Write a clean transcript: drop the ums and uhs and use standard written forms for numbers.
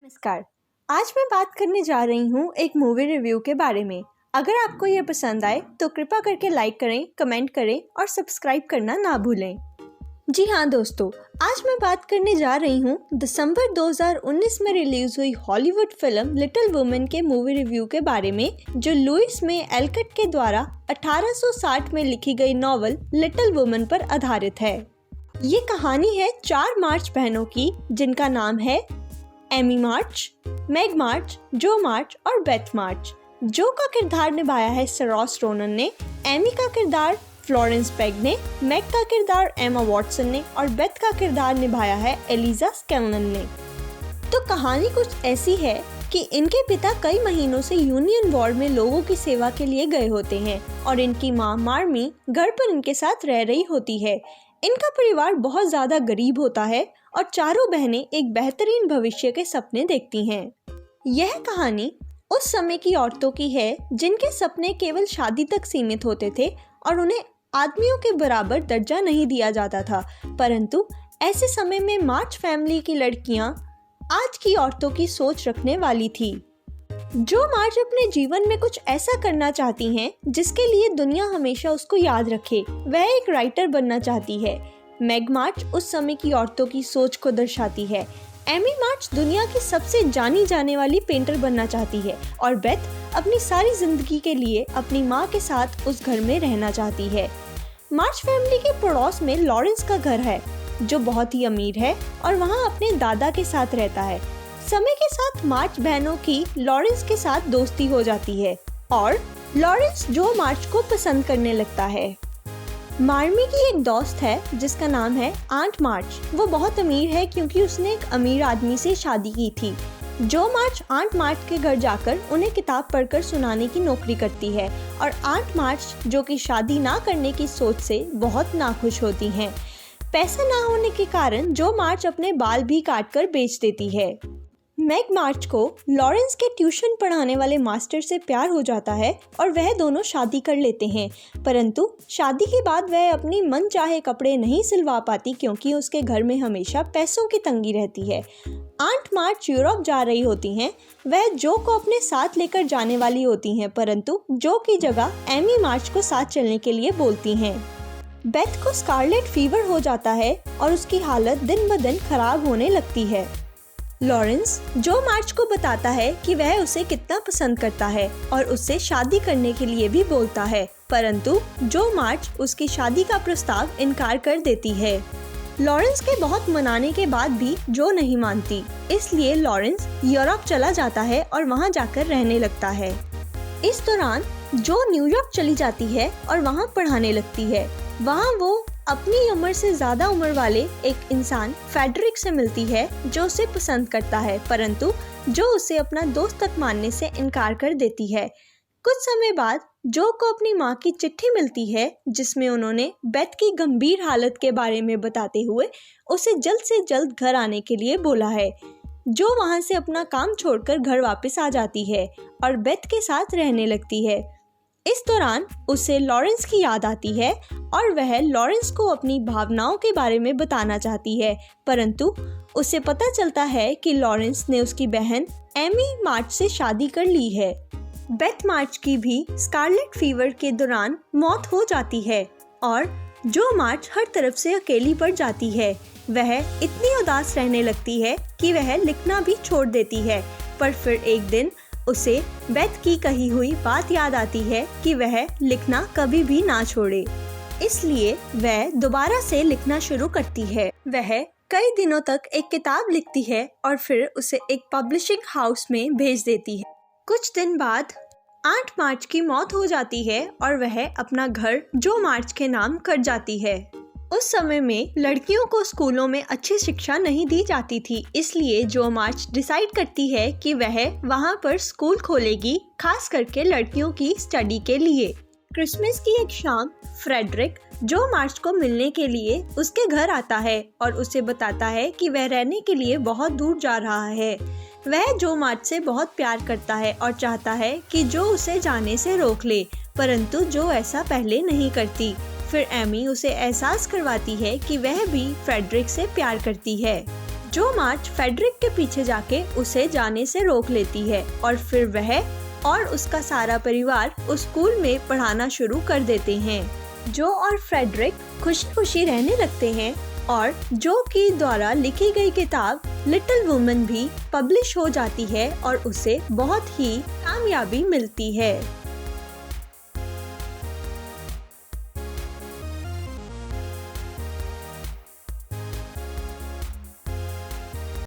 नमस्कार। आज मैं बात करने जा रही हूँ एक मूवी रिव्यू के बारे में। अगर आपको ये पसंद आए तो कृपया करके लाइक करें, कमेंट करें और सब्सक्राइब करना ना भूलें। जी हाँ दोस्तों, आज मैं बात करने जा रही हूँ दिसंबर 2019 में रिलीज हुई हॉलीवुड फिल्म लिटिल वुमेन के मूवी रिव्यू के बारे में, जो लुइस मे एल्कट के द्वारा 1860 में लिखी गई नॉवल लिटिल वुमेन पर आधारित है। ये कहानी है 4 मार्च बहनों की, जिनका नाम है एमी मार्च, मैग मार्च, जो मार्च और बेथ मार्च। जो का किरदार निभाया है सरोस रोनन ने, एमी का किरदार फ्लोरेंस पेग ने, मैग का किरदार एमा वॉटसन ने और बेथ का किरदार निभाया है एलिजा स्कैनलन ने। तो कहानी कुछ ऐसी है कि इनके पिता कई महीनों से यूनियन वॉर में लोगों की सेवा के लिए गए होते हैं और इनकी माँ मार्मी घर पर इनके साथ रह रही होती है। इनका परिवार बहुत ज्यादा गरीब होता है और चारों बहनें एक बेहतरीन भविष्य के सपने देखती हैं। यह कहानी उस समय की औरतों की है जिनके सपने केवल शादी तक सीमित होते थे और उन्हें आदमियों के बराबर दर्जा नहीं दिया जाता था। परंतु ऐसे समय में मार्च फैमिली की लड़कियां आज की औरतों की सोच रखने वाली थी। जो मार्च अपने जीवन में कुछ ऐसा करना चाहती हैं जिसके लिए दुनिया हमेशा उसको याद रखे। वह एक राइटर बनना चाहती है। मैग मार्च उस समय की औरतों की सोच को दर्शाती है। एमी मार्च दुनिया की सबसे जानी जाने वाली पेंटर बनना चाहती है और बेथ अपनी सारी जिंदगी के लिए अपनी माँ के साथ उस घर में रहना चाहती है। मार्च फैमिली के पड़ोस में लॉरेंस का घर है, जो बहुत ही अमीर है और वहाँ अपने दादा के साथ रहता है। समय के साथ मार्च बहनों की लॉरेंस के साथ दोस्ती हो जाती है और लॉरेंस जो मार्च को पसंद करने लगता है। मार्मी की एक दोस्त है जिसका नाम है आंट मार्च। वो बहुत अमीर है क्योंकि उसने एक अमीर आदमी से शादी की थी। जो मार्च आंट मार्च के घर जाकर उन्हें किताब पढ़कर सुनाने की नौकरी करती है और आंट मार्च, जो कि शादी ना करने की सोच से बहुत नाखुश होती हैं। पैसा ना होने के कारण जो मार्च अपने बाल भी काटकर बेच देती है। मैग मार्च को लॉरेंस के ट्यूशन पढ़ाने वाले मास्टर से प्यार हो जाता है और वह दोनों शादी कर लेते हैं। परंतु शादी के बाद वह अपनी मनचाहे कपड़े नहीं सिलवा पाती क्योंकि उसके घर में हमेशा पैसों की तंगी रहती है। आंट मार्च यूरोप जा रही होती हैं। वह जो को अपने साथ लेकर जाने वाली होती हैं, परंतु जो की जगह एमी मार्च को साथ चलने के लिए बोलती हैं। बेथ को स्कारलेट फीवर हो जाता है और उसकी हालत दिन ब दिन खराब होने लगती है। लॉरेंस जो मार्च को बताता है कि वह उसे कितना पसंद करता है और उससे शादी करने के लिए भी बोलता है, परंतु जो मार्च उसकी शादी का प्रस्ताव इनकार कर देती है। लॉरेंस के बहुत मनाने के बाद भी जो नहीं मानती, इसलिए लॉरेंस यूरोप चला जाता है और वहां जाकर रहने लगता है। इस दौरान जो न्यूयॉर्क चली जाती है और वहां पढ़ाने लगती है। वहां वो अपनी उम्र से ज्यादा उम्र वाले एक इंसान फेडरिक से मिलती है जो उसे पसंद करता है, परंतु जो उसे अपना दोस्त तक मानने से इनकार कर देती है। कुछ समय बाद जो को अपनी माँ की चिट्ठी मिलती है जिसमें उन्होंने बेथ की गंभीर हालत के बारे में बताते हुए उसे जल्द से जल्द घर आने के लिए बोला है। जो वहाँ से अपना काम छोड़कर घर वापस आ जाती है और बेथ के साथ रहने लगती है। इस दौरान उसे लॉरेंस की याद आती है और वह लॉरेंस को अपनी भावनाओं के बारे में बताना चाहती है, परंतु उसे पता चलता है कि लॉरेंस ने उसकी बहन एमी मार्च से शादी कर ली है। बेथ मार्च की भी स्कारलेट फीवर के दौरान मौत हो जाती है और जो मार्च हर तरफ से अकेली पड़ जाती है। वह इतनी उदास रहने लगती है कि वह लिखना भी छोड़ देती है, पर फिर एक दिन उसे बेथ की कही हुई बात याद आती है कि वह लिखना कभी भी ना छोड़े। इसलिए वह दोबारा से लिखना शुरू करती है। वह कई दिनों तक एक किताब लिखती है और फिर उसे एक पब्लिशिंग हाउस में भेज देती है। कुछ दिन बाद आंट मार्च की मौत हो जाती है और वह अपना घर जो मार्च के नाम कर जाती है। उस समय में लड़कियों को स्कूलों में अच्छी शिक्षा नहीं दी जाती थी, इसलिए जो मार्च डिसाइड करती है कि वह वहां पर स्कूल खोलेगी, खास करके लड़कियों की स्टडी के लिए। क्रिसमस की एक शाम फ्रेडरिक जो मार्च को मिलने के लिए उसके घर आता है और उसे बताता है कि वह रहने के लिए बहुत दूर जा रहा है। वह जो मार्च से बहुत प्यार करता है और चाहता है कि जो उसे जाने से रोक ले, परंतु जो ऐसा पहले नहीं करती। फिर एमी उसे एहसास करवाती है कि वह भी फ्रेडरिक से प्यार करती है। जो मार्च फेडरिक के पीछे जाके उसे जाने से रोक लेती है और फिर वह और उसका सारा परिवार उस स्कूल में पढ़ाना शुरू कर देते हैं। जो और फ्रेडरिक खुशी खुशी रहने लगते हैं और जो की द्वारा लिखी गई किताब लिटिल वुमन भी पब्लिश हो जाती है और उसे बहुत ही कामयाबी मिलती है।